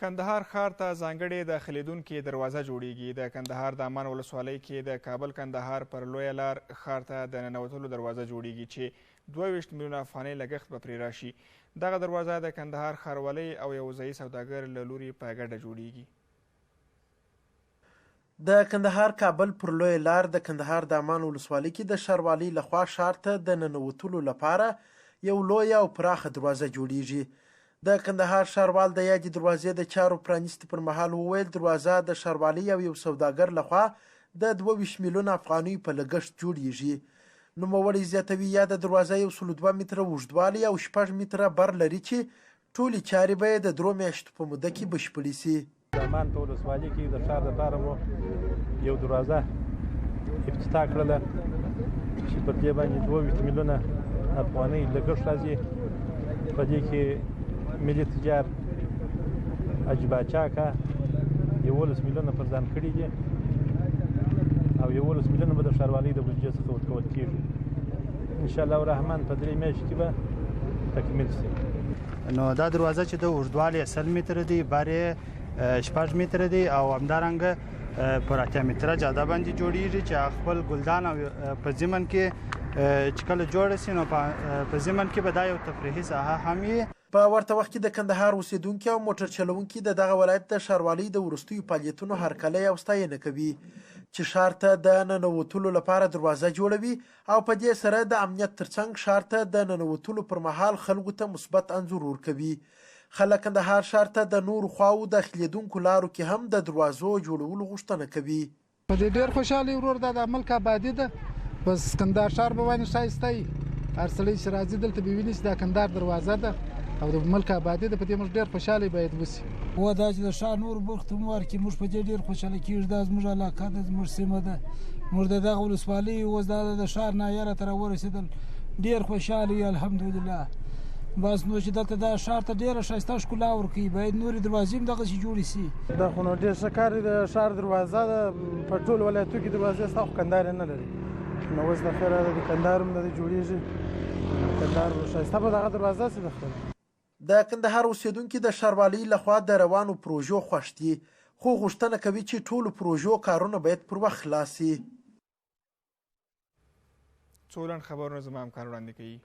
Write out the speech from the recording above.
کندهار ښار ته ځانګړې داخلېدونکې دروازه جوړیږي. د کندهار د امان ولسوالۍ کې د کابل کندهار پر لویه لار ښار ته د ننوتلو دروازه جوړیږي چې 22 میلیونه افغانۍ لګښت به پرې راشي. دغه دروازه د کندهار ښاروالۍ او یو ځایي سوداګر له لوري په ګډه جوړیږي. د کندهار کابل پر لویه لار د کندهار د امان ولسوالۍ کې د ښاروالۍ لخوا ښار ته د ننوتلو لپاره یو لویه او پراخه دروازه جوړیږي. د کندهار ښاروال د یادې دروازې د چارو پرانیستې پر مهال وویل دروازه د ښاروالۍ او یو سوداګر لخوا د 22 میلیونه افغانیو په لګښت جوړیږي. نوموړی زیاتوي یاده دروازه 102 متره اوږدوالی او 6 متره بر لري چې ټولې چارې به د 3 میاشتو په موده کې بشپړې شي. د امان په ولسوالۍ کې د ښار لپاره مو یو دروازه افتتاح کړله چې پر دې باندې 22 میلیونه افغانۍ لګښت راځي. په دې کې ملي تجار حاجي باچاکا 11 میلیونه پر ځان کړي دي او 11 میلیونه به د ښاروالۍ د بودیجې څخه ورکول کېږي. انشاءالله الرحمن په 3 میاشتو کې به تکمیل شي. نو دا دروازه چې د اوږدوالی 100 متره دی، بر یې 6 متره دی او همدارنګه پر 8 متره جاده باندې جوړیږي چې خپل ګلدان او په ضمن کې چې کله جوړ شي نو په ضمن کې به دا یو تفریحي ساحه هم وي. په ورته وخت کې د کندهار اوسیدونکي او موټر چلونکي د دغه ولایت د ښاروالۍ د وروستیو فعالیتونو هرکلی او ستاینه کوي چې ښار ته د ننوتلو لپاره دروازه جوړوي او په دې سره د امنیت ترڅنګ ښار ته د ننوتلو پر مهال خلکو ته مثبت انځور ورکوي. خلک کندهار ښار ته د نورو خواو داخلېدونکو لارو کې هم د دروازو جوړولو غوښتنه کوي. په دې ډېر خوشحالي ورور د ملک آبادي ده. بس کندهار ښار به باندې ښایسته وي. هر سړی چې راځي دلته به ویني چې دا کندهار دروازه ده او د ملک آبادي ده. په دې موږ ډېر خوشحاله باید وشي. و دا چې د ښار نور برخو ته مو ورکړي موږ په دې ډېر خوشحاله کېږو. دا زموږ علاقه ده، زموږ سیمه ده، موږ د دغه ولسوالۍ اوس دا د ښار نایره ته راورسېدل ډېر خوشحاله یو الحمدلله. بس نو چې دلته دا ښار ته ډېره ښایسته ښکلا ورکوي باید نورې دروازې هم دغسې جوړې شي. دا خو نو ډېر ښه کار دی. د ښار دروازه ده په ټول ولایتو کې دروازې ستا خو کندهار یې نه لري. نو اوس د خیره د کندهار هم د جوړېږي. کندهار ښایسته به دغه دروازه شي. د خپل د کندهار اوسیدونکي د ښاروالۍ لخوا د روانو پروژو خوښ دي خو غوښتنه کوي چې ټولو پروژو کارونه باید پر وخت خلاص شي. څو لنډ خبرونه زما همکار وړاندې کوي.